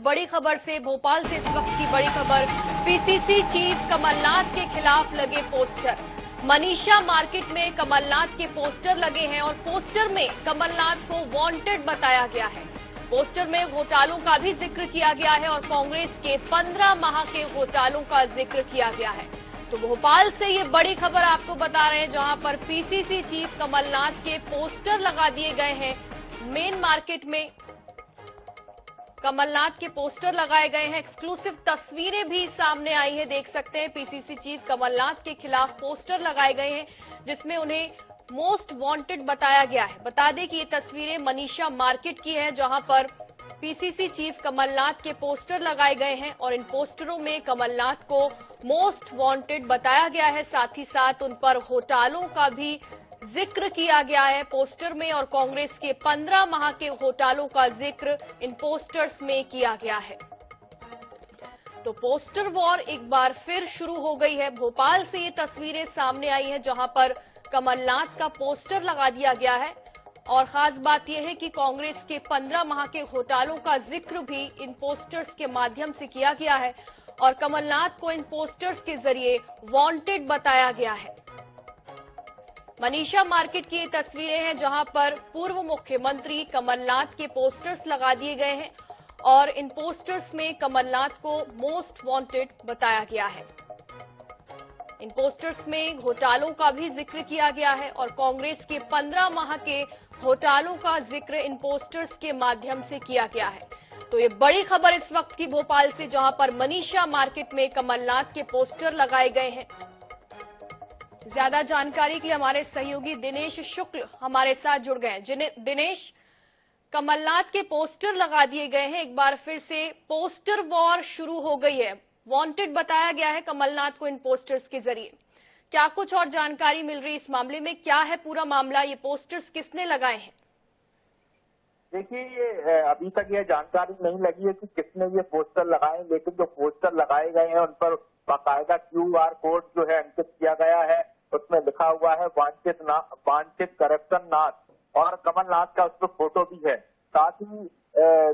बड़ी खबर से, भोपाल से इस वक्त की बड़ी खबर। पीसीसी चीफ कमलनाथ के खिलाफ लगे पोस्टर। मनीषा मार्केट में कमलनाथ के पोस्टर लगे हैं और पोस्टर में कमलनाथ को वांटेड बताया गया है। पोस्टर में घोटालों का भी जिक्र किया गया है और कांग्रेस के 15 माह के घोटालों का जिक्र किया गया है। तो भोपाल से ये बड़ी खबर आपको बता रहे हैं, जहां पर पीसीसी चीफ कमलनाथ के पोस्टर लगा दिए गए हैं। मेन मार्केट में कमलनाथ के पोस्टर लगाए गए हैं। एक्सक्लूसिव तस्वीरें भी सामने आई हैं, देख सकते हैं। पीसीसी चीफ कमलनाथ के खिलाफ पोस्टर लगाए गए हैं जिसमें उन्हें मोस्ट वांटेड बताया गया है। बता दें कि ये तस्वीरें मनीषा मार्केट की है, जहां पर पीसीसी चीफ कमलनाथ के पोस्टर लगाए गए हैं और इन पोस्टरों में कमलनाथ को मोस्ट वांटेड बताया गया है। साथ ही साथ उन पर घोटालों का भी जिक्र किया गया है पोस्टर में और कांग्रेस के 15 माह के घोटालों का जिक्र इन पोस्टर्स में किया गया है। तो पोस्टर वॉर एक बार फिर शुरू हो गई है। भोपाल से ये तस्वीरें सामने आई हैं, जहां पर कमलनाथ का पोस्टर लगा दिया गया है और खास बात यह है कि कांग्रेस के 15 माह के घोटालों का जिक्र भी इन पोस्टर्स के माध्यम से किया गया है और कमलनाथ को इन पोस्टर्स के जरिए वांटेड बताया गया है। मनीषा मार्केट की ये तस्वीरें हैं, जहां पर पूर्व मुख्यमंत्री कमलनाथ के पोस्टर्स लगा दिए गए हैं और इन पोस्टर्स में कमलनाथ को मोस्ट वांटेड बताया गया है। इन पोस्टर्स में घोटालों का भी जिक्र किया गया है और कांग्रेस के 15 माह के घोटालों का जिक्र इन पोस्टर्स के माध्यम से किया गया है। तो ये बड़ी खबर इस वक्त की भोपाल से, जहां पर मनीषा मार्केट में कमलनाथ के पोस्टर लगाए गए हैं। ज्यादा जानकारी के लिए हमारे सहयोगी दिनेश शुक्ल हमारे साथ जुड़ गए हैं। दिनेश, कमलनाथ के पोस्टर लगा दिए गए हैं, एक बार फिर से पोस्टर वॉर शुरू हो गई है। वांटेड बताया गया है कमलनाथ को इन पोस्टर्स के जरिए। क्या कुछ और जानकारी मिल रही है इस मामले में? क्या है पूरा मामला? ये पोस्टर्स किसने लगाए हैं? देखिए, अभी तक ये जानकारी नहीं लगी है कि किसने ये पोस्टर लगाए, लेकिन जो पोस्टर लगाए गए हैं उन पर बाकायदा QR कोड जो है अंकित किया गया है। उसमें लिखा हुआ है वांछित करप्शन नाथ और कमलनाथ का उस पर फोटो भी है। साथ ही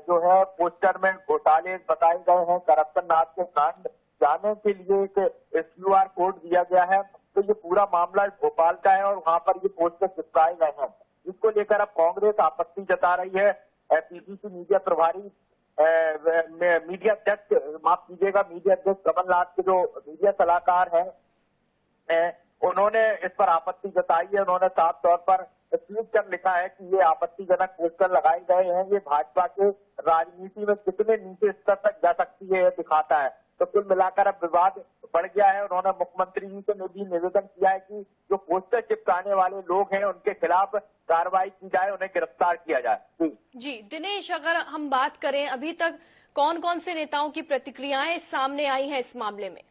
जो है पोस्टर में घोटाले बताए गए हैं, करप्शन नाथ के कांड जाने के लिए एक QR कोड दिया गया है। तो ये पूरा मामला भोपाल का है और वहाँ पर ये पोस्टर चिपकाए गए हैं, जिसको लेकर अब कांग्रेस आपत्ति जता रही है। पीसीसी मीडिया प्रभारी मीडिया अध्यक्ष माफ कीजिएगा मीडिया अध्यक्ष कमलनाथ के जो मीडिया सलाहकार हैं उन्होंने इस पर आपत्ति जताई है। उन्होंने साफ तौर पर ट्वीट कर लिखा है कि ये आपत्तिजनक पोस्टर लगाए गए हैं, ये भाजपा के राजनीति में कितने नीचे स्तर तक जा सकती है यह दिखाता है। तो कुल मिलाकर अब विवाद बढ़ गया है। उन्होंने मुख्यमंत्री जी से भी निवेदन किया है कि जो पोस्टर चिपकाने वाले लोग हैं उनके खिलाफ कार्रवाई की जाए, उन्हें गिरफ्तार किया जाए। जी दिनेश, अगर हम बात करें अभी तक कौन कौन से नेताओं की प्रतिक्रियाएं सामने आई हैं इस मामले में?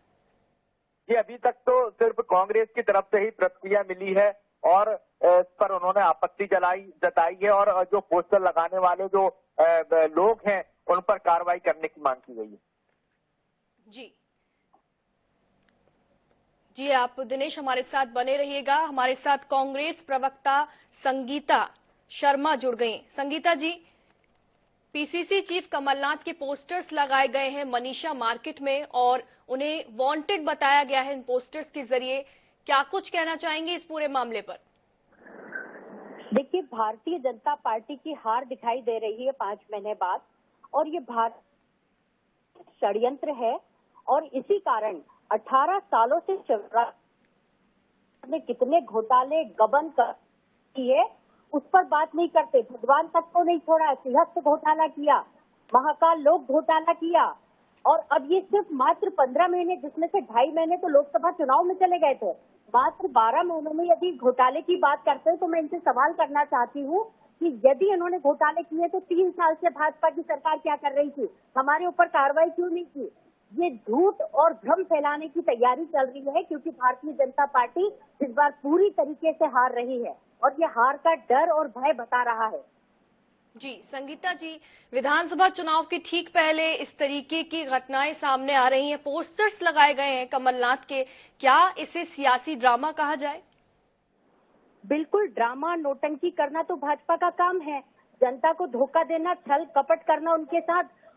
ये अभी तक तो सिर्फ कांग्रेस की तरफ से ही प्रतिक्रिया मिली है और इस पर उन्होंने आपत्ति जताई है और जो पोस्टर लगाने वाले जो लोग हैं उन पर कार्रवाई करने की मांग की गई है। जी आप दिनेश हमारे साथ बने रहिएगा। हमारे साथ कांग्रेस प्रवक्ता संगीता शर्मा जुड़ गई। संगीता जी, पीसीसी चीफ कमलनाथ के पोस्टर्स लगाए गए हैं मनीषा मार्केट में और उन्हें वांटेड बताया गया है इन पोस्टर्स के जरिए। क्या कुछ कहना चाहेंगे इस पूरे मामले पर? देखिए, भारतीय जनता पार्टी की हार दिखाई दे रही है 5 महीने बाद और ये भारत षड्यंत्र है और इसी कारण 18 सालों से शिवराज ने कितने घोटाले गबन किए उस पर बात नहीं करते। भगवान तक को नहीं छोड़ा, सिंहस्थ घोटाला किया, महाकाल लोक घोटाला किया और अब ये सिर्फ मात्र 15 महीने, जिसमें से 2.5 महीने तो लोकसभा चुनाव में चले गए थे, मात्र 12 महीनों में यदि घोटाले की बात करते हैं तो मैं इनसे सवाल करना चाहती हूँ कि यदि इन्होंने घोटाले किए तो 3 साल से भाजपा की सरकार क्या कर रही थी? हमारे ऊपर कार्रवाई क्यों नहीं की? ये झूठ और भ्रम फैलाने की तैयारी चल रही है क्योंकि भारतीय जनता पार्टी इस बार पूरी तरीके से हार रही है और ये हार का डर और भय बता रहा है। जी संगीता जी, विधानसभा चुनाव के ठीक पहले इस तरीके की घटनाएं सामने आ रही हैं, पोस्टर्स लगाए गए हैं कमलनाथ के, क्या इसे सियासी ड्रामा कहा जाए? बिल्कुल, ड्रामा नौटंकी करना तो भाजपा का काम है। जनता को धोखा देना, छल कपट करना उनके साथ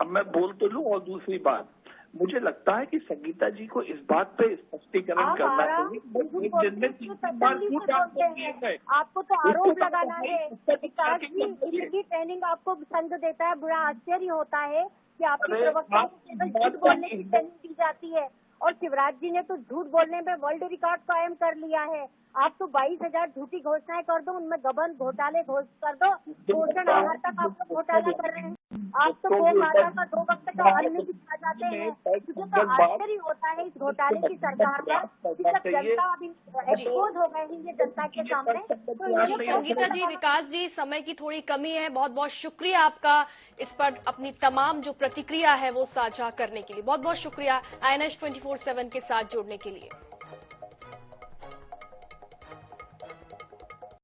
अब मैं बोल तो लूं, और दूसरी बात, मुझे लगता है कि संगीता जी को इस बात पे स्पष्टीकरण करना चाहिए। एक दिन में 3 बार क्यों ट्रांसफर किए गए? आपको तो आरोप लगाना है। विकास जी, इनकी ट्रेनिंग आपको संघ देता है, बड़ा आश्चर्य होता है कि आपके प्रवक्ता को केवल झूठ बोलने की ट्रेनिंग दी जाती है, और शिवराज जी ने तो झूठ बोलने में वर्ल्ड रिकॉर्ड कायम कर लिया है। आप तो 22,000 झूठी घोषणाएं कर दो, उनमें गबन घोटाले कर दो, पोषण आहार तक आप लोग घोटाला कर रहे हैं। आप तो गौ माता का 2 वक्त का अन्न भी खा जाते हैं। मुझे तो आश्चर्य होता है इस घोटाले की सरकार का, कि जब जनता अभी एक्सपोज हो गए हैं ये जनता के सामने। तो संगीता जी, विकास जी, समय की थोड़ी कमी है। बहुत बहुत शुक्रिया आपका इस पर अपनी तमाम जो प्रतिक्रिया है वो साझा करने के लिए। बहुत बहुत शुक्रिया INS 24/7 के साथ जुड़ने के लिए।